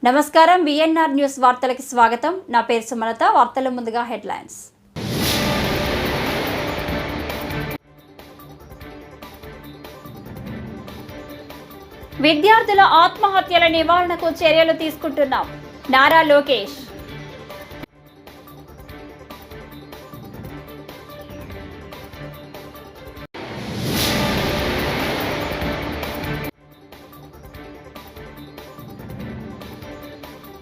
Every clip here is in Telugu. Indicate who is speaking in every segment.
Speaker 1: నమస్కారం విఎన్ఆర్ న్యూస్ వార్తలకు స్వాగతం. నా పేరు సుమలత. వార్తల ముందుగా హెడ్లైన్స్. విద్యార్థుల ఆత్మహత్యల నివారణకు చర్యలు తీసుకుంటున్నాం. నారా లోకేష్.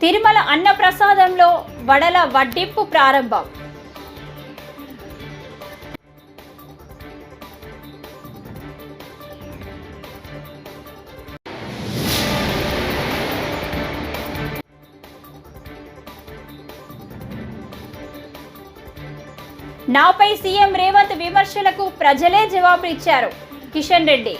Speaker 1: తిరుమల అన్నప్రసాదంలో వడల వడ్డింపు ప్రారంభం. నాపై సీఎం రేవంత్ విమర్శలకు ప్రజలే జవాబు ఇచ్చారు. కిషన్ రెడ్డి.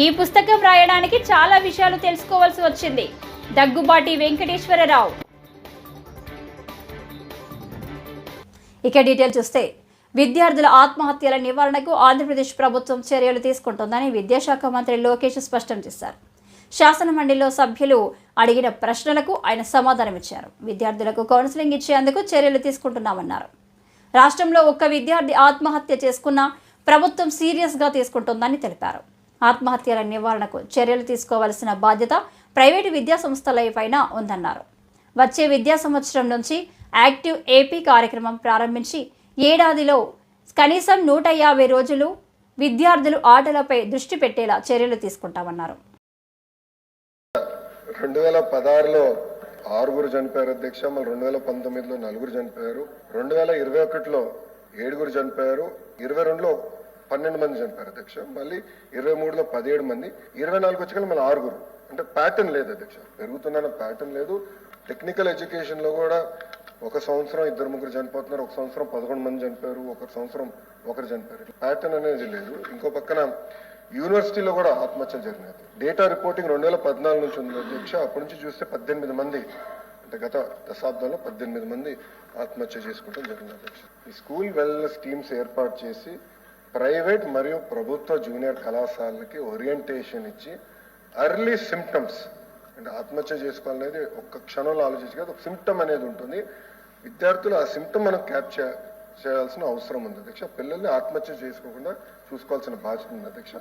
Speaker 1: ఈ పుస్తకం రాయడానికి చాలా విషయాలు తెలుసుకోవాల్సి వచ్చింది. దగ్గుబాటి వెంకటేశ్వరరావు. ఇక డీటెయిల్ చూస్తే, విద్యార్థుల ఆత్మహత్యల నివారణకు ఆంధ్రప్రదేశ్ ప్రభుత్వం చర్యలు తీసుకుంటోందని విద్యాశాఖ మంత్రి లోకేష్ స్పష్టం చేశారు. శాసనమండలిలో సభ్యులు అడిగిన ప్రశ్నలకు ఆయన సమాధానమిచ్చారు. విద్యార్థులకు కౌన్సిలింగ్ ఇచ్చేందుకు చర్యలు తీసుకుంటున్నామన్నారు. రాష్ట్రంలో ఒక్క విద్యార్థి ఆత్మహత్య చేసుకున్నా ప్రభుత్వం సీరియస్గా తీసుకుంటోందని తెలిపారు. ఆత్మహత్యల నివారణకు చర్యలు తీసుకోవాల్సిన బాధ్యత ప్రైవేటు విద్యా సంస్థలపైన ఉందన్నారు. వచ్చే విద్యా సంవత్సరం నుంచి యాక్టివ్ ఏపీ కార్యక్రమం ప్రారంభించి ఏడాదిలో కనీసం 150 రోజులు విద్యార్థులు ఆటలపై దృష్టి పెట్టేలా చర్యలు తీసుకుంటామన్నారు.
Speaker 2: 2016లో 6 చనిపోయారు అధ్యక్ష. మళ్ళీ 2019లో 4 చనిపోయారు. 2021లో 7 చనిపోయారు. 22లో 12 మంది చనిపోయారు అధ్యక్ష. మళ్ళీ 23లో 17 మంది. 24 వచ్చి మళ్ళీ 6. అంటే ప్యాటర్న్ లేదు అధ్యక్ష, పెరుగుతున్న ప్యాటర్న్ లేదు. టెక్నికల్ ఎడ్యుకేషన్ లో కూడా ఒక సంవత్సరం 2-3 చనిపోతున్నారు, ఒక సంవత్సరం 11 మంది చనిపోయారు, ఒక సంవత్సరం 1 చనిపోయారు. ప్యాటర్న్ అనేది లేదు. ఇంకో పక్కన యూనివర్సిటీలో కూడా ఆత్మహత్యలు జరిగినాయి. డేటా రిపోర్టింగ్ 2014 నుంచి ఉంది అధ్యక్ష. అప్పటి నుంచి చూస్తే 18 మంది, అంటే గత దశాబ్దంలో 18 మంది ఆత్మహత్య చేసుకోవడం జరిగింది అధ్యక్ష. ఈ స్కూల్ వెల్నెస్ టీమ్స్ ఏర్పాటు చేసి ప్రైవేట్ మరియు ప్రభుత్వ జూనియర్ కళాశాలకి ఓరియంటేషన్ ఇచ్చి ఎర్లీ సిమ్టమ్స్, అంటే ఆత్మహత్య చేసుకోవాలనేది ఒక్క క్షణంలో ఆలోచించి కాదు, ఒక సిమ్టమ్ అనేది ఉంటుంది. విద్యార్థులు ఆ సిమ్టమ్ మనం క్యాప్చర్ చేయాల్సిన అవసరం ఉంది అధ్యక్ష. పిల్లల్ని ఆత్మహత్య చేసుకోకుండా చూసుకోవాల్సిన బాధ్యత ఉంది అధ్యక్ష.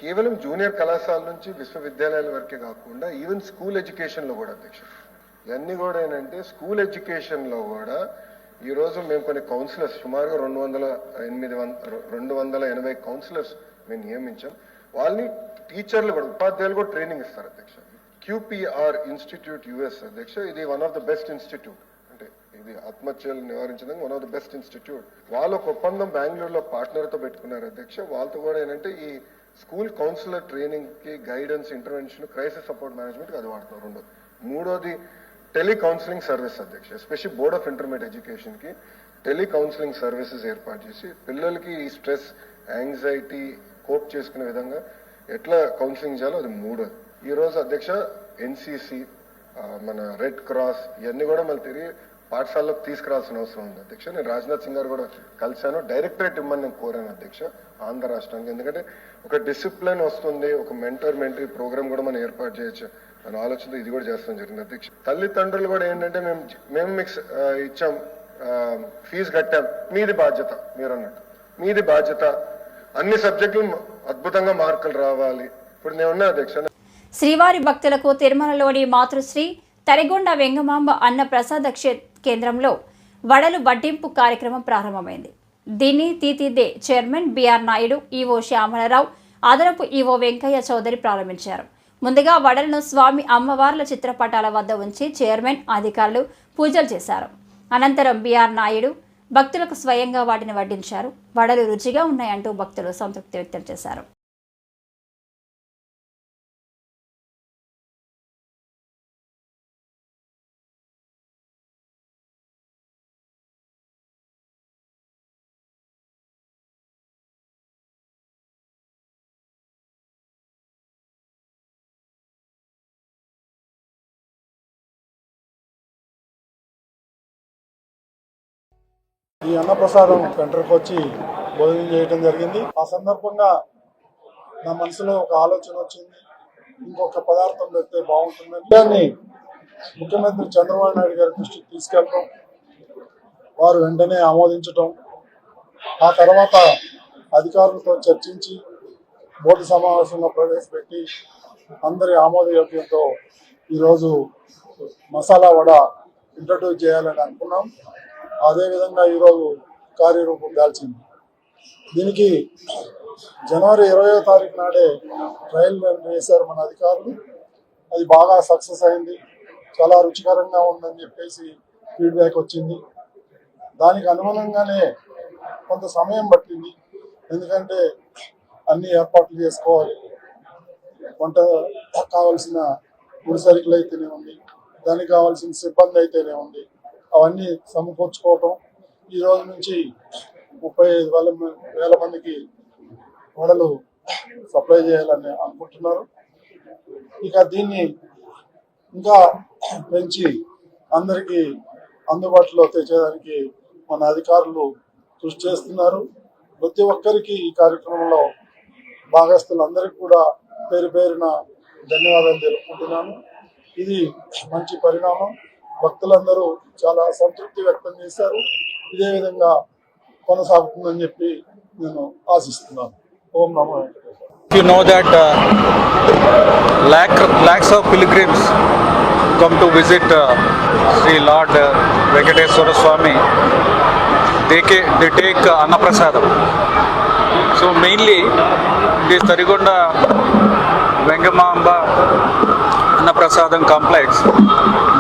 Speaker 2: కేవలం జూనియర్ కళాశాల నుంచి విశ్వవిద్యాలయాల వరకే కాకుండా ఈవెన్ స్కూల్ ఎడ్యుకేషన్లో కూడా అధ్యక్ష, ఇవన్నీ కూడా ఏంటంటే స్కూల్ ఎడ్యుకేషన్లో కూడా ఈరోజు మేము కొన్ని కౌన్సిలర్స్, సుమారుగా 280 కౌన్సిలర్స్ మేము నియమించాం. వాళ్ళని టీచర్లు కూడా, ఉపాధ్యాయులు కూడా ట్రైనింగ్ ఇస్తారు అధ్యక్ష. QPR ఇన్స్టిట్యూట్ యుఎస్ అధ్యక్ష, ఇది one of the best institute, అంటే ఇది ఆత్మహత్యలు నివారించడానికి one of the best institute. వాళ్ళు ఒక ఒప్పందం బెంగళూరులో పార్ట్నర్తో పెట్టుకున్నారు అధ్యక్ష. వాళ్ళతో కూడా ఏంటంటే ఈ స్కూల్ కౌన్సిలర్ ట్రైనింగ్ కి guidance, intervention, crisis support management అది వాడుతున్నారు. మూడోది టెలి కౌన్సిలింగ్ సర్వీస్ అధ్యక్ష. Especially board of intermediate education కి టెలి కౌన్సిలింగ్ సర్వీసెస్ ఏర్పాటు చేసి పిల్లలకి ఈ స్ట్రెస్, యాంగ్జైటీ కోప్ చేసుకునే విధంగా ఎట్లా కౌన్సిలింగ్ చేయాలో అది మూడోది. ఈ రోజు అధ్యక్ష NCC, మన రెడ్ క్రాస్, ఇవన్నీ కూడా మళ్ళీ తిరిగి పాఠశాలకు తీసుకురావాల్సిన అవసరం ఉంది అధ్యక్ష. నేను రాజ్నాథ్ సింగ్ గారు కూడా కలిశాను. డైరెక్టరేట్ ఇమ్మని నేను కోరాను అధ్యక్ష ఆంధ్ర రాష్ట్రానికి. ఎందుకంటే ఒక డిసిప్లిన్ వస్తుంది, ఒక మెంటరీ ప్రోగ్రామ్ కూడా మనం ఏర్పాటు చేయొచ్చు అని ఆలోచనతో ఇది కూడా చేస్తాం జరిగింది అధ్యక్ష. తల్లిదండ్రులు కూడా ఏంటంటే మేము మీకు ఇచ్చాం, ఫీజు కట్టాం, మీది బాధ్యత, మీరు అన్నట్టు మీది బాధ్యత, అన్ని సబ్జెక్టులు అద్భుతంగా మార్కులు రావాలి. ఇప్పుడు నేను ఉన్నా అధ్యక్ష.
Speaker 1: శ్రీవారి భక్తులకు తిరుమలలోని మాతృశ్రీ తరిగొండ వెంగమాంబ అన్న ప్రసాద కేంద్రంలో వడలు వడ్డింపు కార్యక్రమం ప్రారంభమైంది. దీన్ని తీతిదే chairman BR Naidu, EO Shyamala Rao, అదనపు ఈవో వెంకయ్య చౌదరి ప్రారంభించారు. ముందుగా వడలను స్వామి అమ్మవార్ల చిత్రపటాల వద్ద ఉంచి చైర్మన్, అధికారులు పూజలు చేశారు. అనంతరం బిఆర్ నాయుడు భక్తులకు స్వయంగా వాటిని వడ్డించారు. వడలు రుచిగా ఉన్నాయంటూ భక్తులు సంతృప్తి వ్యక్తం చేశారు.
Speaker 3: ఈ అన్నప్రసాదం సెంటర్కి వచ్చి భోజనం చేయడం జరిగింది. ఆ సందర్భంగా నా మనసులో ఒక ఆలోచన వచ్చింది, ఇంకొక పదార్థం పెడితే బాగుంటుందని. దాన్ని ముఖ్యమంత్రి చంద్రబాబు నాయుడు గారి దృష్టికి తీసుకెళ్ళడం, వారు వెంటనే ఆమోదించటం, ఆ తర్వాత అధికారులతో చర్చించి బోర్డు సమావేశంలో ప్రవేశపెట్టి అందరి ఆమోదయోగ్యంతో ఈరోజు మసాలా వడ ఇంట్రడ్యూస్ చేయాలని అనుకున్నాం. అదేవిధంగా ఈరోజు కార్యరూపం దాల్చింది. దీనికి జనవరి 20వ తారీఖు నాడే ట్రయల్ రన్ చేశారు మన అధికారులు. అది బాగా సక్సెస్ అయింది, చాలా రుచికరంగా ఉందని చెప్పేసి ఫీడ్బ్యాక్ వచ్చింది. దానికి అనుగుణంగానే కొంత సమయం పట్టింది, ఎందుకంటే అన్ని ఏర్పాట్లు చేసుకోవాలి. వంట కావాల్సిన ముడిసరుకులు అయితేనే ఉంది, దానికి కావాల్సిన సిబ్బంది అయితేనే ఉంది, అవన్నీ సమకూర్చుకోవటం. ఈ రోజు నుంచి 35,000 మందికి వడలు సప్లై చేయాలని అనుకుంటున్నారు. ఇక దీన్ని ఇంకా పెంచి అందరికీ అందుబాటులో తెచ్చేదానికి మన అధికారులు కృషి చేస్తున్నారు. ప్రతి ఒక్కరికి ఈ కార్యక్రమంలో భాగస్తులందరికీ కూడా పేరు పేరున ధన్యవాదాలు తెలుపుకుంటున్నాను. ఇది మంచి పరిణామం. భక్తులందరూ చాలా సంతృప్తి వ్యక్తం చేశారు. ఇదే విధంగా కొనసాగుతుందని చెప్పి నేను ఆశిస్తున్నాను. ఓం నమో Venkateswara.
Speaker 4: You know that lakhs of pilgrims come to visit Sri Lord Venkateswara Swami. They take Annaprasadam. So mainly this Tarigonda Vengamamba Annaprasadam complex,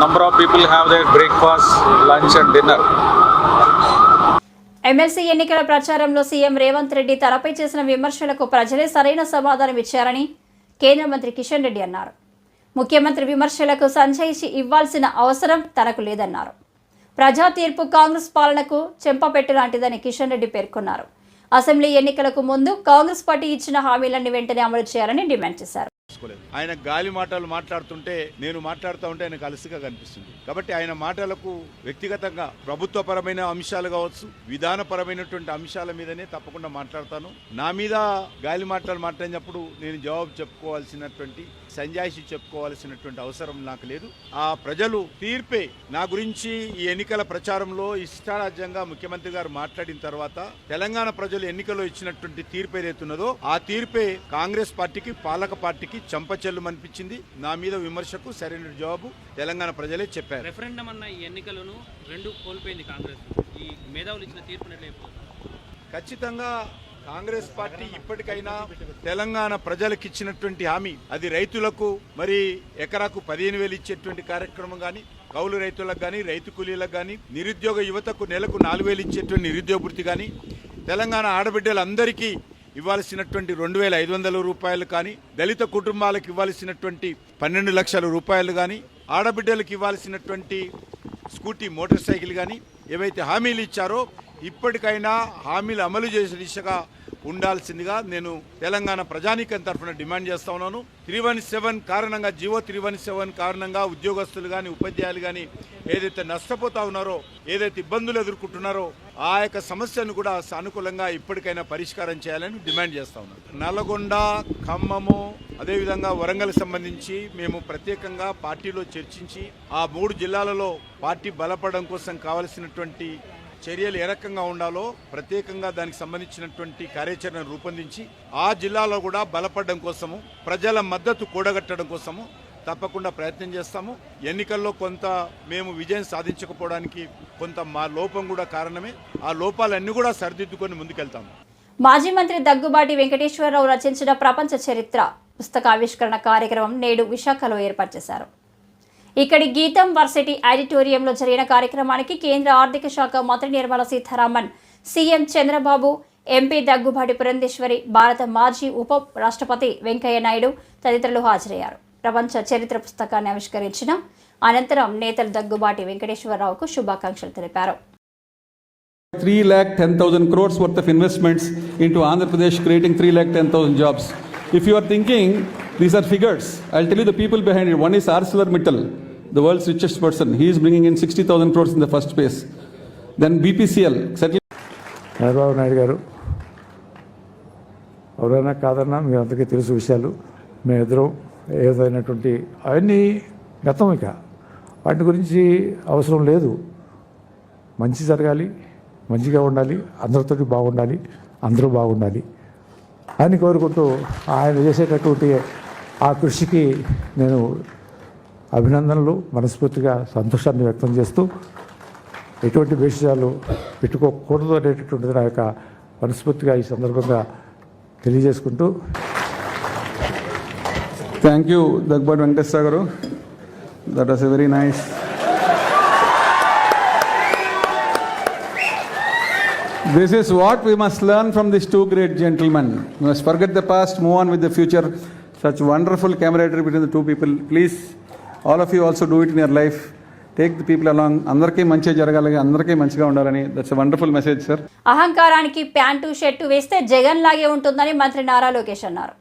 Speaker 4: number of people have their breakfast, lunch and dinner.
Speaker 1: MLC ఎన్నికల ప్రచారంలో సీఎం రేవంత్ రెడ్డి తనపై చేసిన విమర్శలకు ప్రజలే సరైన సమాధానం ఇచ్చారని కేంద్ర మంత్రి కిషన్ రెడ్డి అన్నారు. ముఖ్యమంత్రి విమర్శలకు సంజాయిషి ఇవ్వాల్సిన అవసరం తనకు లేదన్నారు. ప్రజా తీర్పు కాంగ్రెస్ పాలనకు చెంపపెట్టు లాంటిదని కిషన్ రెడ్డి పేర్కొన్నారు. అసెంబ్లీ ఎన్నికలకు ముందు కాంగ్రెస్ పార్టీ ఇచ్చిన హామీలన్నీ వెంటనే అమలు చేయాలని డిమాండ్ చేశారు.
Speaker 5: ఆయన గాలి మాటలు మాట్లాడుతుంటే నేను మాట్లాడుతూ ఉంటే ఆయనకు అలసిగా కనిపిస్తుంది. కాబట్టి ఆయన మాటలకు వ్యక్తిగతంగా ప్రభుత్వపరమైన అంశాలు కావచ్చు, విధానపరమైనటువంటి అంశాల మీదనే తప్పకుండా మాట్లాడతాను. నా మీద గాలి మాటలు మాట్లాడినప్పుడు నేను జవాబు చెప్పుకోవాల్సినటువంటి, సంజాయిషి చెప్పుకోవాల్సినటువంటి అవసరం నాకు లేదు. ఆ ప్రజలు తీర్పే నా గురించి ఈ ఎన్నికల ప్రచారంలో ఇష్టారాజ్యంగా ముఖ్యమంత్రి గారు మాట్లాడిన తర్వాత తెలంగాణ ప్రజలు ఎన్నికల్లో ఇచ్చినటువంటి తీర్పు ఏదైతున్నదో ఆ తీర్పే కాంగ్రెస్ పార్టీకి, పాలక పార్టీకి చంపచెల్లు అనిపించింది. నా మీద విమర్శకు సరైన జవాబు తెలంగాణ ప్రజలే చెప్పారు.
Speaker 6: రెఫరెండం అన్న ఈ ఎన్నికలను రెండు కోల్పోయింది కాంగ్రెస్. ఈ మేధావులు ఇచ్చిన తీర్పు
Speaker 5: ఖచ్చితంగా కాంగ్రెస్ పార్టీ ఇప్పటికైనా తెలంగాణ ప్రజలకు ఇచ్చినటువంటి హామీ, అది రైతులకు మరి ఎకరాకు 15,000 ఇచ్చేటువంటి కార్యక్రమం కానీ, కౌలు రైతులకు కానీ, రైతు కూలీలకు కానీ, నిరుద్యోగ యువతకు నెలకు 4,000 ఇచ్చేటువంటి నిరుద్యోగ వృత్తి కానీ, తెలంగాణ ఆడబిడ్డలందరికీ ఇవ్వాల్సినటువంటి 2,500 రూపాయలు కానీ, దళిత కుటుంబాలకు ఇవ్వాల్సినటువంటి 12 లక్షల రూపాయలు కానీ, ఆడబిడ్డలకు ఇవ్వాల్సినటువంటి స్కూటీ, మోటార్ సైకిల్ కానీ ఏవైతే హామీలు ఇచ్చారో ఇప్పటికైనా హామీలు అమలు చేసే దిశగా ఉండాల్సిందిగా నేను తెలంగాణ ప్రజానీకం తరఫున డిమాండ్ చేస్తా ఉన్నాను. 317 కారణంగా, జీవో 317 కారణంగా ఉద్యోగస్తులు కానీ, ఉపాధ్యాయులు కానీ ఏదైతే నష్టపోతా ఉన్నారో, ఏదైతే ఇబ్బందులు ఎదుర్కొంటున్నారో ఆ యొక్క సమస్యను కూడా సానుకూలంగా ఇప్పటికైనా పరిష్కారం చేయాలని డిమాండ్ చేస్తా ఉన్నాను. నల్గొండ, ఖమ్మము, అదేవిధంగా వరంగల్ సంబంధించి మేము ప్రత్యేకంగా పార్టీలో చర్చించి ఆ 3 జిల్లాలలో పార్టీ బలపడడం కోసం కావలసినటువంటి చర్యలు ఏ రకంగా ఉండాలో ప్రత్యేకంగా దానికి సంబంధించినటువంటి కార్యాచరణ రూపొందించి ఆ జిల్లాలో కూడా బలపడడం కోసము, ప్రజల మద్దతు కూడగట్టడం కోసము తప్పకుండా ప్రయత్నం చేస్తాము. ఎన్నికల్లో కొంత మేము విజయం సాధించకపోవడానికి కొంత మా లోపం కూడా కారణమే. ఆ లోపాలన్నీ కూడా సరిదిద్దుకొని ముందుకెళ్తాము.
Speaker 1: మాజీ మంత్రి దగ్గుబాటి వెంకటేశ్వరరావు రచించిన ప్రపంచ చరిత్ర పుస్తక ఆవిష్కరణ కార్యక్రమం నేడు విశాఖలో ఏర్పాటు చేశారు. ఇక్కడి గీతం వర్సిటీ ఆడిటోరియంలో జరిగిన కార్యక్రమానికి కేంద్ర ఆర్థిక శాఖ మంత్రి నిర్మలా సీతారామన్, సీఎం చంద్రబాబు, ఎంపీ దగ్గుబాటి పురంధేశ్వరి, భారత మాజీ ఉప రాష్ట్రపతి వెంకయ్య నాయుడు తదితరులు హాజరయ్యారు. ప్రపంచ చరిత్ర పుస్తకాన్ని ఆవిష్కరించిన అనంతరం నేతలు దగ్గుబాటి వెంకటేశ్వరరావుకు శుభాకాంక్షలు తెలిపారు.
Speaker 7: 3,10,000 crores worth of investments into Andhra Pradesh, creating 3,10,000 jobs. If you are thinking these are figures, I'll tell you the people behind it. One is ArcelorMittal, the world's richest person. He is bringing in 60,000 crores in the first phase. then BPCL, settle.
Speaker 8: Chandrababu Naidu గారు ఎవరైనా కాదన్నా మీ అందరికీ తెలుసు విషయాలు. మేమిద్దరం ఏదైనటువంటి అవన్నీ గతం, ఇక వాటి గురించి అవసరం లేదు. మంచి జరగాలి, మంచిగా ఉండాలి, అందరితోటి బాగుండాలి, అందరూ బాగుండాలి అని కోరుకుంటూ ఆయన చేసేటటువంటి ఆ కృషికి నేను అభినందనలు, మనస్ఫూర్తిగా సంతోషాన్ని వ్యక్తం చేస్తూ ఎటువంటి విషయాలు పెట్టుకోకూడదు అనేటటువంటిది నా యొక్క మనస్ఫూర్తిగా ఈ సందర్భంగా తెలియజేసుకుంటూ.
Speaker 7: Thank you, Dagbad Venkateswara garu. That was a very nice. This is what we must learn from these two great gentlemen. We must forget the past, move on with the future. Such wonderful camaraderie between the two people. Please, all of you also do it in your life. Take the people along. అందరికీ మంచిగా జరగాలి, అందరికీ మంచిగా ఉండాలని. That's a wonderful message, sir.
Speaker 1: అహంకారానికి ప్యాంటు షర్టు వేస్తే జగన్ లాగే ఉంటుందని మంత్రి నారా లోకేష్ అన్నారు.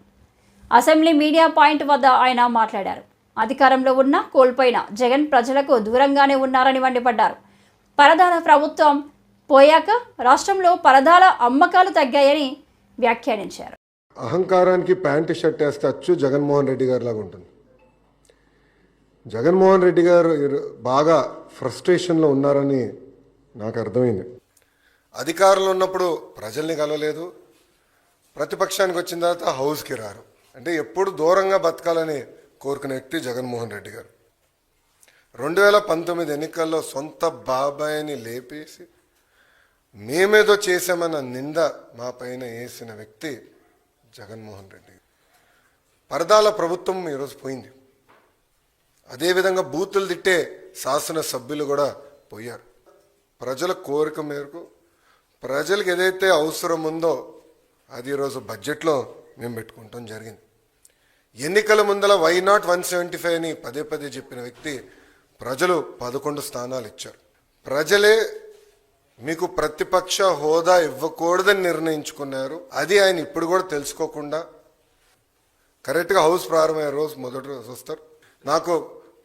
Speaker 1: అసెంబ్లీ మీడియా పాయింట్ వద్ద ఆయన మాట్లాడారు. అధికారంలో ఉన్న కోల్పోయిన జగన్ ప్రజలకు దూరంగానే ఉన్నారని మండిపడ్డారు. పరదాల ప్రభుత్వం పోయాక రాష్ట్రంలో పరదాల అమ్మకాలు తగ్గాయని వ్యాఖ్యానించారు.
Speaker 2: అహంకారానికి ప్యాంటు షర్ట్ వేస్తే అచ్చు జగన్మోహన్ రెడ్డి గారి లాగా ఉంటుంది. జగన్మోహన్ రెడ్డి గారు బాగా ఫ్రస్ట్రేషన్లో ఉన్నారని నాకు అర్థమైంది. అధికారంలో ఉన్నప్పుడు ప్రజల్ని కలవలేదు, ప్రతిపక్షానికి వచ్చిన తర్వాత హౌస్కి రారు. అంటే ఎప్పుడు దూరంగా బతకాలని కోరుకునే వ్యక్తి జగన్మోహన్ రెడ్డి గారు. 2019 ఎన్నికల్లో సొంత బాబాయిని లేపేసి మేమేదో చేశామన్న నింద మా పైన వేసిన వ్యక్తి జగన్మోహన్ రెడ్డి. పరదాల ప్రభుత్వం ఈరోజు పోయింది. అదేవిధంగా బూతులు తిట్టే శాసనసభ్యులు కూడా పోయారు. ప్రజల కోరిక మేరకు ప్రజలకు ఏదైతే అవసరం ఉందో అది ఈరోజు బడ్జెట్లో మేము పెట్టుకుంటాం జరిగింది. ఎన్నికల ముందల వై నాట్ 175 అని పదే పదే చెప్పిన వ్యక్తి ప్రజలు 11 స్థానాలు ఇచ్చారు. ప్రజలే మీకు ప్రతిపక్ష హోదా ఇవ్వకూడదని నిర్ణయించుకున్నారు. అది ఆయన ఇప్పుడు కూడా తెలుసుకోకుండా కరెక్ట్గా హౌస్ ప్రారంభమయ్యే రోజు మొదటి రోజు వస్తారు, నాకు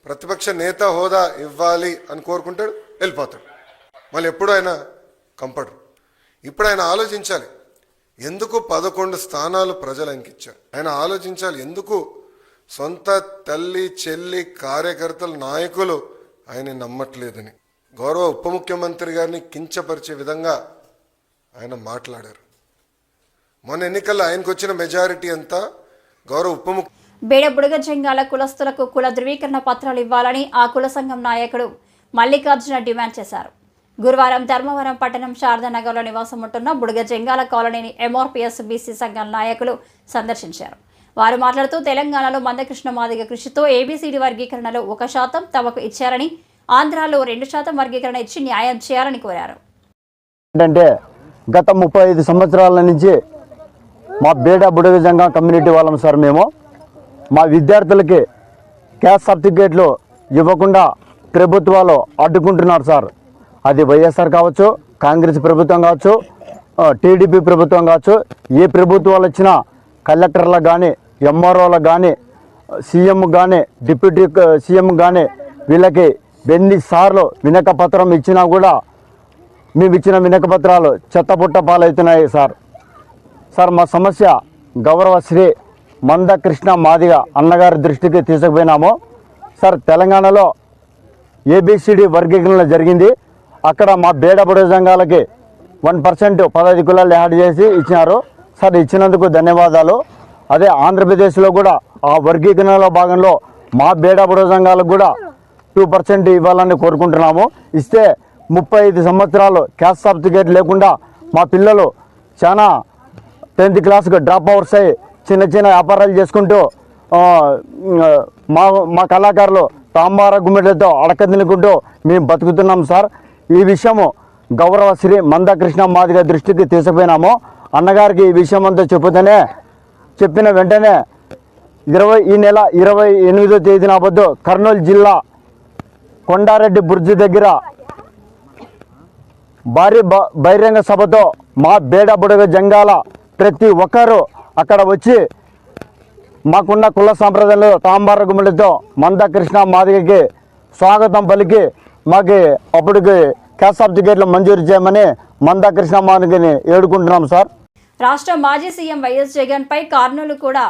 Speaker 2: ప్రతిపక్ష నేత హోదా ఇవ్వాలి అని కోరుకుంటాడు, వెళ్ళిపోతాడు. మళ్ళీ ఎప్పుడు ఆయన కంపడరు. ఇప్పుడు ఆయన ఆలోచించాలి, ఎందుకు 11 స్థానాలు ప్రజలు ఆయనకి ఇచ్చారు. ఆయన ఆలోచించాలి, ఎందుకు సొంత తల్లి చెల్లి కార్యకర్తలు నాయకులు ఆయన నమ్మట్లేదని. గౌరవ ఉప ముఖ్యమంత్రి గారిని కించపరిచే విధంగా ఆయన మాట్లాడారు. మొన్న ఎన్నికల్లో ఆయనకు వచ్చిన మెజారిటీ అంతా గౌరవ ఉప
Speaker 1: బేడ బుడగజంగాల కులస్తులకు కుల ధృవీకరణ పత్రాలు ఇవ్వాలని ఆ కుల సంఘం నాయకుడు మల్లికార్జున డిమాండ్ చేశారు. గురువారం ధర్మవరం పట్టణం శారదానగర్లో నివాసం ఉంటున్న బుడగజంగాల కాలనీని ఎంఆర్పీఎస్ బీసీ సంఘం నాయకులు సందర్శించారు. వారు మాట్లాడుతూ తెలంగాణలో మందకృష్ణ మాదిగ కృషితో ఏబీసీడీ వర్గీకరణలో 1% తమకు ఇచ్చారని, ఆంధ్రాలో 2% వర్గీకరణ ఇచ్చి న్యాయం చేయాలని కోరారు.
Speaker 9: ఏంటంటే గత 35 సంవత్సరాల నుంచి మా బేడ బుడగజంగా కమ్యూనిటీ వాళ్ళం సార్. మేము మా విద్యార్థులకి క్యాస్ట్ సర్టిఫికేట్లు ఇవ్వకుండా ప్రభుత్వాలు అడ్డుకుంటున్నారు సార్. అది వైఎస్ఆర్ కావచ్చు, కాంగ్రెస్ ప్రభుత్వం కావచ్చు, టీడీపీ ప్రభుత్వం కావచ్చు, ఏ ప్రభుత్వాలు వచ్చినా కలెక్టర్లకు కానీ, ఎంఆర్ఓలకు కానీ, సీఎం కానీ, డిప్యూటీ సీఎం కానీ వీళ్ళకి ఎన్నిసార్లు వినకపత్రం ఇచ్చినా కూడా మేము ఇచ్చిన వినకపత్రాలు చెత్తపుట్ట పాలవుతున్నాయి సార్. మా సమస్య గౌరవ శ్రీ మందకృష్ణ మాదిగ అన్నగారి దృష్టికి తీసుకుపోయినాము సార్. తెలంగాణలో ఏబిసిడి వర్గీకరణ జరిగింది. అక్కడ మా బేడ బుడగజంగాలకి 1% 15 కులాలు యాడ్ చేసి ఇచ్చినారు సార్. ఇచ్చినందుకు ధన్యవాదాలు. అదే ఆంధ్రప్రదేశ్లో కూడా ఆ వర్గీకరణలో భాగంలో మా బేడ బుడగజంగాలకు కూడా 2% ఇవ్వాలని కోరుకుంటున్నాము. ఇస్తే 35 సంవత్సరాలు క్యాస్ట్ సర్టిఫికేట్ లేకుండా మా పిల్లలు చాలా 10th క్లాస్కి డ్రాప్ అవుట్స్ అయ్యి చిన్న చిన్న వ్యాపారాలు చేసుకుంటూ మా కళాకారులు తాంబార గుమ్మెట్లతో అడక తినుకుంటూ మేము బతుకుతున్నాం సార్. ఈ విషయము గౌరవ శ్రీ మందకృష్ణ మాదిగ దృష్టికి తీసుకుపోయినాము. అన్నగారికి ఈ విషయం అంతా చెప్పిన వెంటనే ఈ నెల 28వ తేదీన వద్దు కర్నూలు జిల్లా కొండారెడ్డి బుర్జి దగ్గర భారీ బహిరంగ సభతో మా బేడ బుడగజంగాల ప్రతి ఒక్కరూ అక్కడ వచ్చి మాకున్న కుల సాంప్రదాయాలు తాంబార గుమ్మడితో మందకృష్ణ మాదిగకి స్వాగతం పలికి మాకు అప్పటికి క్యాస్ట్ సర్టిఫికేట్లు మంజూరు చేయమని మందా కృష్ణమానికి వేడుకుంటున్నాం సార్.
Speaker 1: రాష్ట్ర మాజీ సీఎం వైఎస్ జగన్ పై కర్నూలు కూడా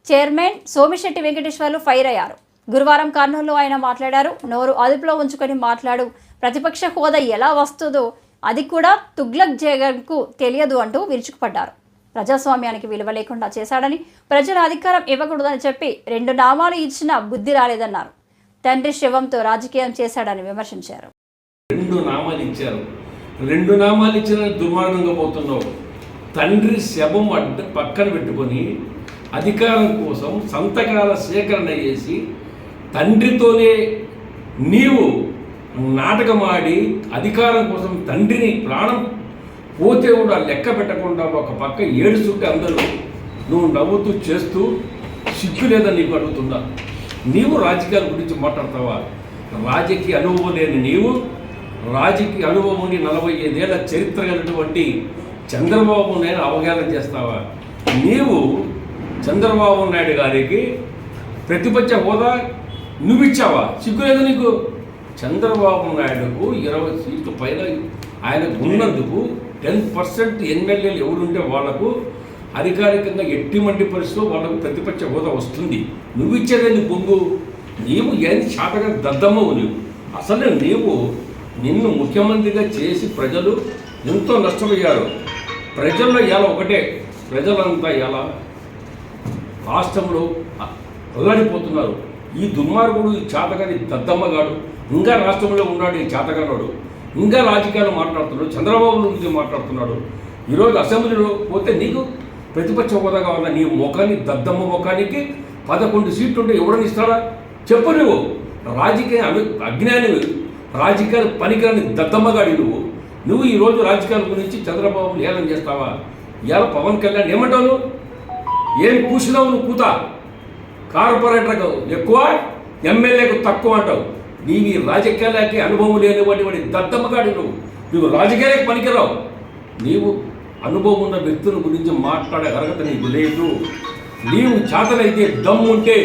Speaker 1: చైర్మన్ సోమిశెట్టి వెంకటేశ్వర్లు ఫైర్ అయ్యారు. గురువారం కర్నూలులో ఆయన మాట్లాడారు. నోరు అదుపులో ఉంచుకొని మాట్లాడు, ప్రతిపక్ష హోదా ఎలా వస్తుందో అది కూడా తుగ్లక్ జగన్కు తెలియదు అంటూ విరుచుకుపడ్డారు. ప్రజాస్వామ్యానికి విలువ లేకుండా చేశాడని, ప్రజల అధికారం ఇవ్వకూడదని చెప్పి 2 నామాలు ఇచ్చినా బుద్ధి రాలేదన్నారు. తండ్రి శవంతో రాజకీయం చేశాడని విమర్శించారు.
Speaker 10: 2 నామాలు ఇచ్చారు, 2 నామాలు ఇచ్చిన దుర్మార్గంగా పోతున్నావు. తండ్రి శవం పక్కన పెట్టుకొని అధికారం కోసం సంతకాల సేకరణ చేసి తండ్రితోనే నీవు నాటకమాడి అధికారం కోసం తండ్రిని ప్రాణం పోతే కూడా లెక్క పెట్టకుండా ఒక పక్క ఏడుస్తుంటే అందరూ నువ్వు నవ్వుతూ చేస్తూ సిగ్గు లేదని నీకు అడుగుతుందా? నీవు రాజకీయాల గురించి మాట్లాడతావా? రాజకీయ అనుభవం లేని నీవు రాజకీయ అనుభవం ఉండి 45 ఏళ్ల చరిత్ర కలిగినటువంటి చంద్రబాబు నాయుడు అవగాహన చేస్తావా? నీవు చంద్రబాబు నాయుడు గారికి ప్రతిపక్ష హోదా నువ్విచ్చావా? సిగ్గులేదు నీకు? చంద్రబాబు నాయుడుకు 20 సీట్లు పైన ఆయనకు ఉన్నందుకు 10% ఎమ్మెల్యేలు ఎవరుంటే వాళ్లకు అధికారికంగా ఎట్టిమంటి పరిస్థితుల్లో వాళ్ళకు ప్రతిపక్ష హోదా వస్తుంది. నువ్వు ఇచ్చేదేంది పొంగు? నీవు ఏంది శాతగా దద్దమ్మవు నీవు. అసలు నిన్ను ముఖ్యమంత్రిగా చేసి ప్రజలు ఎంతో నష్టపోయారు. ప్రజల్లో ఎలా ఒకటే, ప్రజలంతా ఎలా రాష్ట్రంలో అల్లాడిపోతున్నారు. ఈ దుర్మార్గుడు, ఈ చాతగాని దద్దమ్మగాడు ఇంకా రాష్ట్రంలో ఉన్నాడు. ఈ చాతగాడు ఇంకా రాజకీయాలు మాట్లాడుతున్నాడు, చంద్రబాబు గురించి మాట్లాడుతున్నాడు. ఈరోజు అసెంబ్లీలో పోతే నీకు ప్రతిపక్ష హోదా కావాలా? నీ ముఖాన్ని, దద్దమ్మ ముఖానికి 11 సీట్లు ఉంటే ఎవడని ఇస్తాడా చెప్పు? రాజకీయ అజ్ఞానివి, రాజకీయాలు పనికిరాని దద్దమ్మగాడి నువ్వు ఈరోజు రాజకీయాల గురించి చంద్రబాబు ఏలం చేస్తావా? ఇవాళ పవన్ కళ్యాణ్ ఏమంటావు? ఏం కూసినావు నువ్వు? కూత కార్పొరేటర్కు ఎక్కువ, ఎమ్మెల్యేకు తక్కువ అంటావు. నీవి రాజకీయాలకి అనుభవం లేనివాడి దద్దమ్మగాడి నువ్వు రాజకీయాలకు పనికిరావు. నీవు అనుభవం ఉన్న వ్యక్తుల గురించి మాట్లాడే అర్హత నీకు లేదు. నీవు చేతనైతే దమ్ము ఉంటే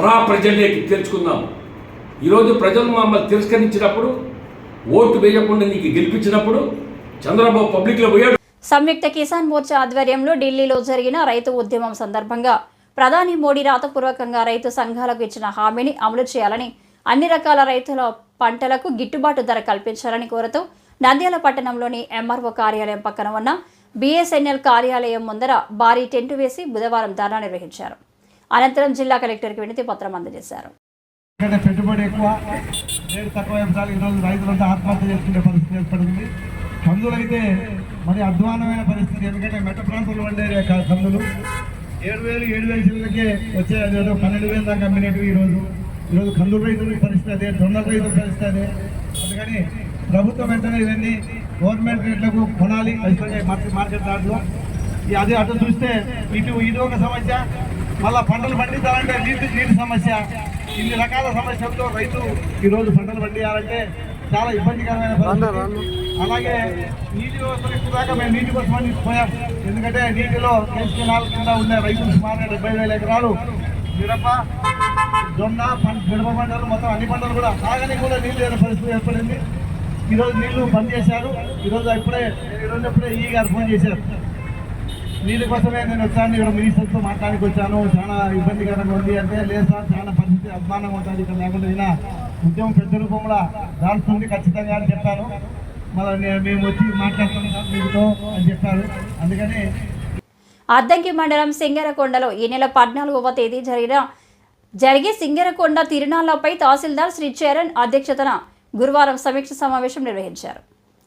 Speaker 10: రా ప్రజల్లోకి తెలుసుకుందాం. ఈరోజు ప్రజలు మమ్మల్ని తిరస్కరించినప్పుడు, ఓటు వేయకుండా నీకు గెలిపించినప్పుడు చంద్రబాబు పబ్లిక్లో పోయాడు.
Speaker 1: సంయుక్త కిసాన్ మోర్చా ఆధ్వర్యంలో ఢిల్లీలో జరిగిన రైతు ఉద్యమం సందర్భంగా ప్రధాని మోడీ రాతపూర్వకంగా రైతు సంఘాలకు ఇచ్చిన హామీని అమలు చేయాలని, అన్ని రకాల రైతుల పంటలకు గిట్టుబాటు ధర కల్పించాలని కోరుతూ నంద్యాల పట్టణంలోని ఎంఆర్ఓ కార్యాలయం పక్కన ఉన్న బీఎస్ఎన్ఎల్ కార్యాలయం ముందర భారీ టెంటు వేసి బుధవారం ధర్నా నిర్వహించారు. అనంతరం జిల్లా కలెక్టర్కి వినతి పత్రం అందజేశారు.
Speaker 3: పెట్టుబడి ఎక్కువ, రేటు తక్కువ అంశాలు ఈరోజు రైతులంతా ఆత్మహత్య చేసుకునే పరిస్థితి ఏర్పడింది. కందులు అయితే మరి అధ్వానమైన పరిస్థితి. ఎందుకంటే మెట్ట ప్రాంతంలో ఉండే కందులు 7,000 చిల్లకే వచ్చే, అదేదో 12,000 దాకా అమ్మినట్టు ఈరోజు కందుల రైతుల పరిస్థితి అదే, జొన్నల రైతుల పరిస్థితి అదే. అందుకని ప్రభుత్వం వెంటనే ఇవన్నీ గవర్నమెంట్ రేట్లకు కొనాలి. మార్కెట్ దాంట్లో అదే అటు చూస్తే ఇది ఒక సమస్య. మళ్ళీ పంటలు పండించాలంటే నీటి సమస్య. ఇన్ని రకాల సమస్యలతో రైతు ఈరోజు పంటలు పండించాలంటే చాలా ఇబ్బందికరమైన పరిస్థితి. అలాగే నీటి వ్యవస్థలు ఇప్పుడు దాకా మేము నీటి కోసమని పోయాం. ఎందుకంటే నీటిలో కేసుకున్నాల కింద ఉండే రైతులు సుమారు 70,000 ఎకరాలు మిరప, జొన్న, మిరప పంటలు మొత్తం అన్ని పంటలు కూడా తాగడానికి కూడా నీళ్ళు లేని పరిస్థితి ఏర్పడింది. ఈరోజు నీళ్లు బంద్ చేశారు. ఈరోజుప్పుడే ఈ గారు ఫోన్ చేశారు, నీళ్ళ కోసమే నేను వచ్చాను, ఇక్కడ మినిస్టర్తో మాట్లాడానికి వచ్చాను, చాలా ఇబ్బందికరంగా ఉంది అంటే, లేదు సార్ చాలా పరిస్థితి అభిమానంగా ఉంటుంది, ఇక్కడ లేకుండా అయినా ఉద్యమం పెద్ద రూపంలో దాల్స్తుంది ఖచ్చితంగా అని చెప్పాను. మళ్ళీ మేము వచ్చి మాట్లాడుతున్నాం మీతో అని చెప్పారు. అందుకని
Speaker 1: అద్దంకి మండలం సింగరకొండలో ఈ నెల 14వ తేదీ జరిగే సింగరకొండ తిరునాళ్లపై తహసీల్దార్ శ్రీ చరణ్ అధ్యక్షతన గురువారం సమీక్ష సమావేశం నిర్వహించారు.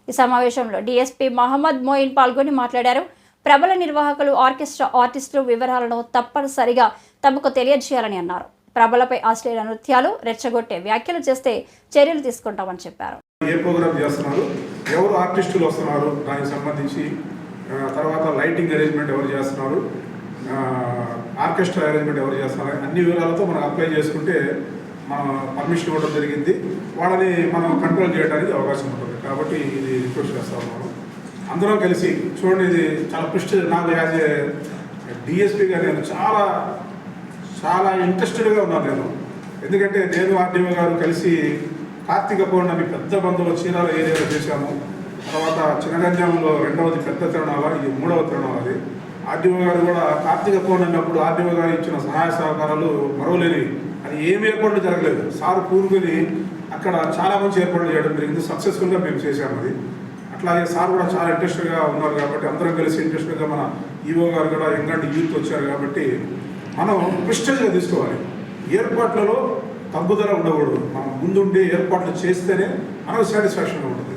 Speaker 1: ఈ సమావేశంలో డీఎస్పీ మహమ్మద్ మోయిన్ పాల్గొని మాట్లాడారు. ప్రబల నిర్వాహకులు, ఆర్కెస్ట్రా ఆర్టిస్టులు వివరాలను తప్పనిసరిగా తమకు తెలియజేయాలని అన్నారు. ప్రబలపై అశ్లీల నృత్యాలు, రెచ్చగొట్టే వ్యాఖ్యలు చేస్తే చర్యలు తీసుకుంటామని చెప్పారు.
Speaker 11: ఏ ప్రోగ్రామ్ చేస్తున్నారు, ఎవరు ఆర్టిస్టులు వస్తున్నారు, దానికి సంబంధించి తర్వాత లైటింగ్ అరేంజ్మెంట్ ఎవరు చేస్తున్నారు, ఆర్కెస్ట్రా అరేంజ్మెంట్ ఎవరు చేస్తున్నారు, అన్ని వివరాలతో మనం అప్లై చేసుకుంటే మనం పర్మిషన్ ఇవ్వడం జరిగింది. వాళ్ళని మనం కంట్రోల్ చేయడానికి అవకాశం ఉంటుంది. కాబట్టి ఇది రిక్వెస్ట్ చేస్తా ఉన్నాను. అందరం కలిసి చూడండి, ఇది చాలా ప్రెస్టీజ్. నాకు యాజ్ ఏ డిఎస్పీగా నేను చాలా చాలా ఇంట్రెస్టెడ్గా ఉన్నాను నేను. ఎందుకంటే నేను ఆర్డీఓ గారు కలిసి కార్తీక పౌర్ణమి పెద్ద బంధువులు చీరాల ఏరియాలో చేశాము. తర్వాత చినగంజంలో రెండవది పెద్ద తిరణాల, ఇది మూడవ తిరణాల. అది ఆర్డీఓ గారు కూడా కార్తీక పౌర్ణమి అప్పుడు ఆర్డీఓ గారు ఇచ్చిన సహాయ సహకారాలు మరవలేనివి. అది ఏమి ఏర్పాట్లు జరగలేదు. సార్ కూరుకొని అక్కడ చాలా మంచి ఏర్పాట్లు చేయడం జరిగింది. సక్సెస్ఫుల్గా మేము చేశాము అది. అట్లాగే సార్ కూడా చాలా ఇంట్రెస్ట్గా ఉన్నారు కాబట్టి అందరం కలిసి ఇంట్రెస్ట్గా మన ఈవో గారు కూడా ఎంగంటి యూత్ వచ్చారు కాబట్టి మనం ప్రిస్టేజ్గా తీసుకోవాలి. ఏర్పాట్లలో తగ్గుదల ఉండకూడదు. మనం ముందుండి ఏర్పాట్లు చేస్తేనే మనకు సాటిస్ఫాక్షన్గా ఉంటుంది.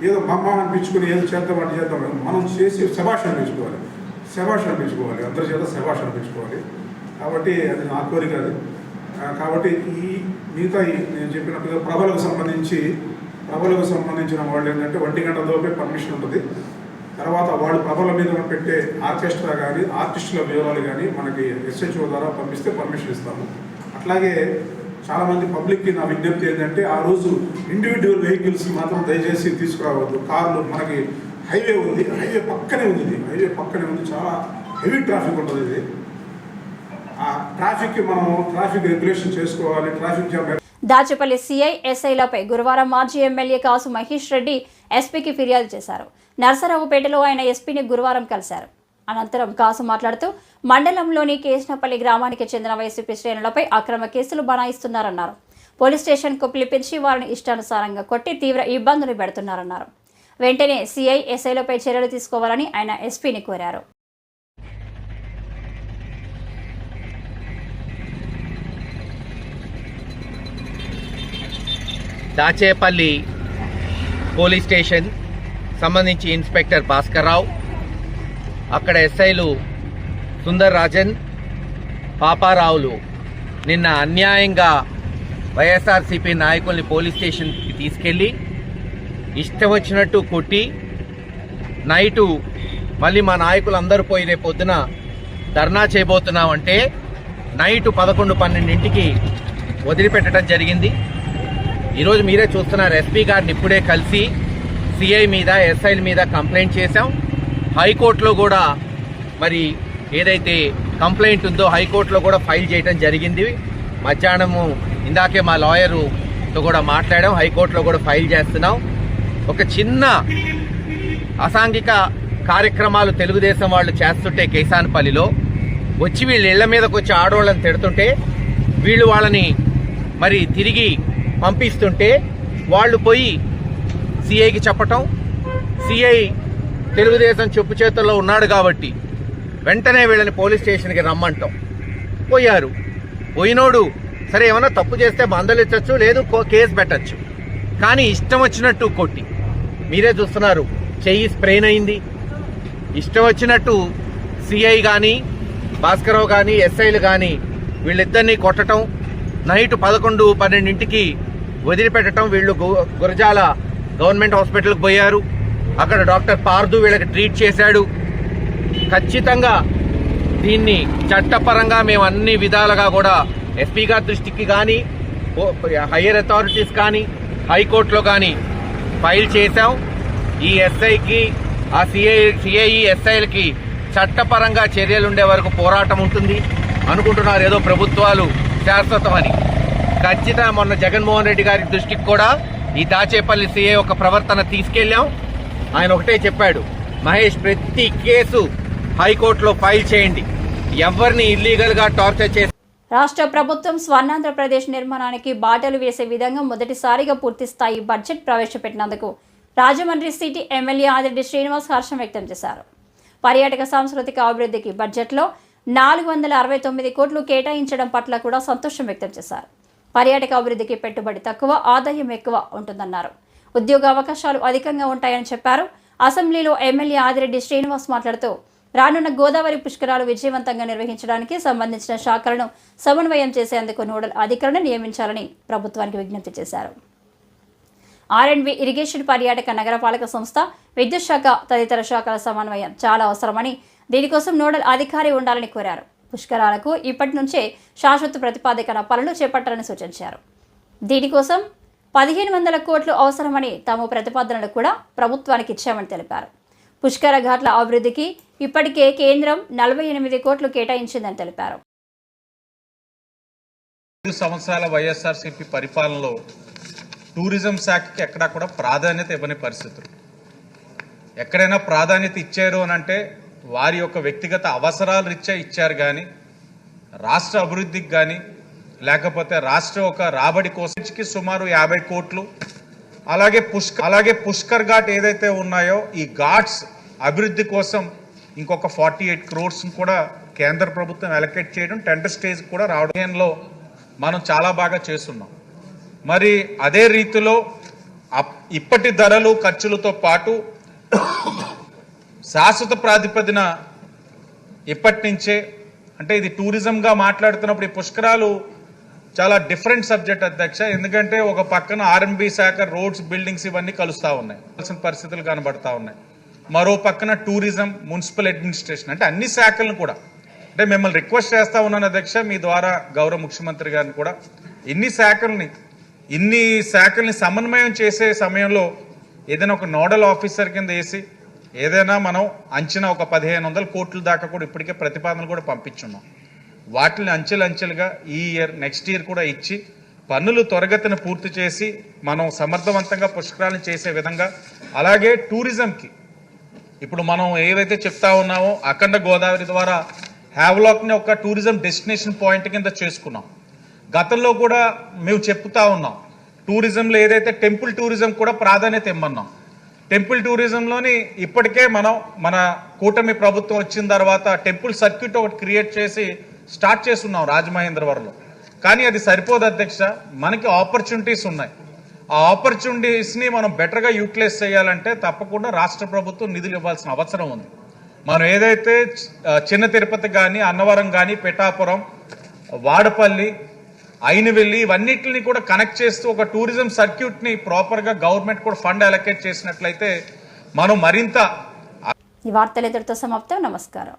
Speaker 11: ఏదో మమ్మ అనిపించుకుని ఏదో చేద్దాం అంటే చేద్దాం, మనం చేసి శభాష్ అనిపించుకోవాలి. అందరి చేత శభాష్ అనిపించుకోవాలి. కాబట్టి అది నా కోరిక. అది కాబట్టి ఈ మిగతా నేను చెప్పినట్టుగా ప్రభలకు సంబంధించిన వాళ్ళు ఏంటంటే 1 గంట లోపే పర్మిషన్ ఉంటుంది. తర్వాత వాళ్ళు ప్రభల మీద పెట్టే ఆర్కెస్ట్రా కానీ ఆర్టిస్టుల వివరాలు కానీ మనకి SHO ద్వారా పంపిస్తే పర్మిషన్ ఇస్తాము. అట్లాగే చాలామంది పబ్లిక్కి నా విజ్ఞప్తి ఏంటంటే ఆ రోజు ఇండివిజువల్ వెహికల్స్ మాత్రం దయచేసి తీసుకురావద్దు. కార్లు, మనకి హైవే ఉంది, హైవే పక్కనే ఉంది, చాలా హెవీ ట్రాఫిక్ ఉంటుంది. ఇది ఆ ట్రాఫిక్కి మనం ట్రాఫిక్ రెగ్యులేషన్ చేసుకోవాలి. Traffic jam.
Speaker 1: దాచేపల్లి సిఐ ఎస్ఐలపై గురువారం మాజీ ఎమ్మెల్యే కాసు మహేష్ రెడ్డి ఎస్పీకి ఫిర్యాదు చేశారు. నరసరావుపేటలో ఆయన ఎస్పీని గురువారం కలిశారు. అనంతరం కాసు మాట్లాడుతూ మండలంలోని కేశనపల్లి గ్రామానికి చెందిన వైసీపీ శ్రేణులపై అక్రమ కేసులు బనాయిస్తున్నారన్నారు. పోలీస్ స్టేషన్కు పిలిపించి వారిని ఇష్టానుసారంగా కొట్టి తీవ్ర ఇబ్బందులు పెడుతున్నారన్నారు. వెంటనే సిఐ ఎస్ఐలపై చర్యలు తీసుకోవాలని ఆయన ఎస్పీని కోరారు.
Speaker 12: దాచేపల్లి పోలీస్ స్టేషన్ సంబంధించి ఇన్స్పెక్టర్ భాస్కర్ రావు, అక్కడ ఎస్ఐలు సుందర్ రాజన్, పాపారావులు నిన్న అన్యాయంగా వైఎస్ఆర్సీపీ నాయకుల్ని పోలీస్ స్టేషన్కి తీసుకెళ్ళి ఇష్టం వచ్చినట్టు కొట్టి నైటు మళ్ళీ మా నాయకులు అందరూ పోయి రేపు పొద్దున ధర్నా చేయబోతున్నామంటే నైటు 11-12ంటికి వదిలిపెట్టడం జరిగింది. ఈరోజు మీరే చూస్తున్నారు, ఎస్పీ గారిని ఇప్పుడే కలిసి సిఐ మీద ఎస్ఐల మీద కంప్లైంట్ చేశాం. హైకోర్టులో కూడా మరి ఏదైతే కంప్లైంట్ ఉందో హైకోర్టులో కూడా ఫైల్ చేయడం జరిగింది. మధ్యాహ్నము ఇందాకే మా లాయరుతో కూడా మాట్లాడాం, హైకోర్టులో కూడా ఫైల్ చేస్తున్నాం. ఒక చిన్న అసాంఘిక కార్యక్రమాలు తెలుగుదేశం వాళ్ళు చేస్తుంటే కేసానపల్లిలో వచ్చి వీళ్ళ ఇళ్ల మీదకి వచ్చి ఆడవాళ్ళని తిడుతుంటే వీళ్ళు వాళ్ళని మరి తిరిగి పంపిస్తుంటే వాళ్ళు పోయి సిఐకి చెప్పటం, సిఐ తెలుగుదేశం చెప్పు చేతుల్లో ఉన్నాడు కాబట్టి వెంటనే వీళ్ళని పోలీస్ స్టేషన్కి రమ్మంటాం. పోయారు. పోయినోడు సరే ఏమన్నా తప్పు చేస్తే మందలిచ్చచ్చు, లేదు కేసు పెట్టచ్చు. కానీ ఇష్టం వచ్చినట్టు కొట్టి మీరే చూస్తున్నారు, చెయ్యి స్ప్రెయిన్ అయింది. ఇష్టం వచ్చినట్టు సిఐ కానీ భాస్కరరావు కానీ ఎస్ఐలు కానీ వీళ్ళిద్దరినీ కొట్టడం, నైట్ 11-12ంటికి వదిలిపెట్టడం. వీళ్ళు గురజాల గవర్నమెంట్ హాస్పిటల్కి పోయారు. అక్కడ డాక్టర్ పార్దు వీళ్ళకి ట్రీట్ చేశాడు. ఖచ్చితంగా దీన్ని చట్టపరంగా మేము అన్ని విధాలుగా కూడా ఎస్పీ గారి దృష్టికి కానీ హయ్యర్ అథారిటీస్ కానీ హైకోర్టులో కానీ ఫైల్ చేశాం. ఈ ఎస్ఐకి ఆ సిఐ ఎస్ఐలకి చట్టపరంగా చర్యలు ఉండే వరకు పోరాటం ఉంటుంది అనుకుంటున్నారు. ఏదో ప్రభుత్వాలు శాశ్వతమని. ఖచ్చితంగా మొన్న జగన్మోహన్ రెడ్డి గారి దృష్టికి కూడా ఈ దాచేపల్లి సిఐ ఒక ప్రవర్తన తీసుకెళ్లాం. ఆయన ఒకటే చెప్పాడు, మహేష్ ప్రతి కేసు హైకోర్టులో ఫైల్ చేయండి, ఎవరిని ఇల్లీగల్ గా టార్చర్ చేసి.
Speaker 1: రాష్ట్ర ప్రభుత్వం స్వర్ణాంధ్రప్రదేశ్ నిర్మాణానికి బాటలు వేసే విధంగా మొదటిసారిగా పూర్తిస్థాయి బడ్జెట్ ప్రవేశపెట్టినందుకు రాజమండ్రి సిటీ ఎమ్మెల్యే ఆదిరెడ్డి శ్రీనివాస్ హర్షం వ్యక్తం చేశారు. పర్యాటక సాంస్కృతిక అభివృద్ధికి బడ్జెట్లో 469 కోట్లు కేటాయించడం పట్ల కూడా సంతోషం వ్యక్తం చేశారు. పర్యాటక అభివృద్ధికి పెట్టుబడి తక్కువ, ఆదాయం ఎక్కువ ఉంటుందన్నారు. ఉద్యోగ అవకాశాలు అధికంగా ఉంటాయని చెప్పారు. అసెంబ్లీలో ఎమ్మెల్యే ఆదిరెడ్డి శ్రీనివాస్ మాట్లాడుతూ రానున్న గోదావరి పుష్కరాలు విజయవంతంగా నిర్వహించడానికి సంబంధించిన శాఖలను సమన్వయం చేసేందుకు నోడల్ అధికారులను నియమించాలని ప్రభుత్వానికి విజ్ఞప్తి చేశారు. R&B ఇరిగేషన్, పర్యాటక నగరపాలక సంస్థ, విద్యుత్ శాఖ తదితర శాఖల సమన్వయం చాలా అవసరమని, దీనికోసం నోడల్ అధికారి ఉండాలని కోరారు. పుష్కరాలకు ఇప్పటి నుంచే శాశ్వత ప్రతిపాదికన పనులు చేపట్టాలని సూచించారు. దీనికోసం 1500 కోట్లు అవసరమని తాము ప్రతిపాదనలు కూడా ప్రభుత్వానికి ఇచ్చామని తెలిపారు. పుష్కర ఘాట్ల అభివృద్ధికి ఇప్పటికే కేంద్రం 48 కోట్లు కేటాయించిందని తెలిపారు.
Speaker 4: 5 సంవత్సరాల వైఎస్ఆర్సీపీ పరిపాలనలో టూరిజం శాఖకి ఎక్కడా కూడా ప్రాధాన్యత ఇవ్వని పరిస్థితులు. ఎక్కడైనా ప్రాధాన్యత ఇచ్చారు అని అంటే వారి యొక్క వ్యక్తిగత అవసరాలు రీత్యా ఇచ్చారు, కానీ రాష్ట్ర అభివృద్ధికి కానీ లేకపోతే రాష్ట్ర ఒక రాబడి కోసంకి సుమారు 50 కోట్లు, అలాగే పుష్కర్ ఘాట్ ఏదైతే ఉన్నాయో ఈ ఘాట్స్ అభివృద్ధి కోసం ఇంకొక 48 crores కూడా కేంద్ర ప్రభుత్వం అలొకేట్ చేయడం, టెండర్ స్టేజ్ కూడా రావడంలో మనం చాలా బాగా చేస్తున్నాం. మరి అదే రీతిలో ఇప్పటి ధరలు ఖర్చులతో పాటు శాశ్వత ప్రాతిపదిన ఇప్పటి నుంచే, అంటే ఇది టూరిజంగా మాట్లాడుతున్నప్పుడు ఈ పుష్కరాలు చాలా డిఫరెంట్ సబ్జెక్ట్ అధ్యక్ష. ఎందుకంటే ఒక పక్కన ఆర్ఎండ్బి శాఖ, రోడ్స్, బిల్డింగ్స్ ఇవన్నీ కలుస్తూ ఉన్నాయి, పరిస్థితులు కనబడతా ఉన్నాయి. మరో పక్కన టూరిజం, మున్సిపల్ అడ్మినిస్ట్రేషన్, అంటే అన్ని శాఖలను కూడా, అంటే మిమ్మల్ని రిక్వెస్ట్ చేస్తా ఉన్నాను అధ్యక్ష, మీ ద్వారా గౌరవ ముఖ్యమంత్రి గారిని కూడా ఇన్ని శాఖల్ని సమన్వయం చేసే సమయంలో ఏదైనా ఒక నోడల్ ఆఫీసర్ కింద వేసి ఏదైనా మనం అంచనా ఒక 1500 కోట్ల దాకా కూడా ఇప్పటికే ప్రతిపాదనలు కూడా పంపించున్నాం. వాటిని అంచెలుగా ఈ ఇయర్, నెక్స్ట్ ఇయర్ కూడా ఇచ్చి పన్నులు త్వరగతిన పూర్తి చేసి మనం సమర్థవంతంగా పుష్కరాలను చేసే విధంగా, అలాగే టూరిజంకి ఇప్పుడు మనం ఏవైతే చెప్తా ఉన్నామో అఖండ గోదావరి ద్వారా హ్యావ్లాక్ని ఒక టూరిజం డెస్టినేషన్ పాయింట్ కింద చేసుకున్నాం. గతంలో కూడా మేము చెప్తా ఉన్నాం, టూరిజంలో ఏదైతే టెంపుల్ టూరిజం కూడా ప్రాధాన్యత ఇమ్మన్నాం. టెంపుల్ టూరిజంలోని ఇప్పటికే మన కూటమి ప్రభుత్వం వచ్చిన తర్వాత టెంపుల్ సర్క్యూట్ ఒకటి క్రియేట్ చేసి స్టార్ట్ చేస్తున్నాం రాజమహేంద్రవరంలో. కానీ అది సరిపోదు అధ్యక్ష, మనకి ఆపర్చునిటీస్ ఉన్నాయి. ఆ ఆపర్చునిటీస్ని మనం బెటర్గా యూటిలైజ్ చేయాలంటే తప్పకుండా రాష్ట్ర ప్రభుత్వం నిధులు ఇవ్వాల్సిన అవసరం ఉంది. మనం ఏదైతే చిన్న తిరుపతి కానీ, అన్నవరం కానీ, పిఠాపురం, వాడపల్లి, అయినవెల్లి ఇవన్నిటిని కూడా కనెక్ట్ చేస్తూ ఒక టూరిజం సర్క్యూట్ని ప్రాపర్గా గవర్నమెంట్ కూడా ఫండ్ అలొకేట్ చేసినట్లయితే మనం మరింత.
Speaker 1: ఈ వార్తలు ఎదురుతో సమాప్తం. నమస్కారం.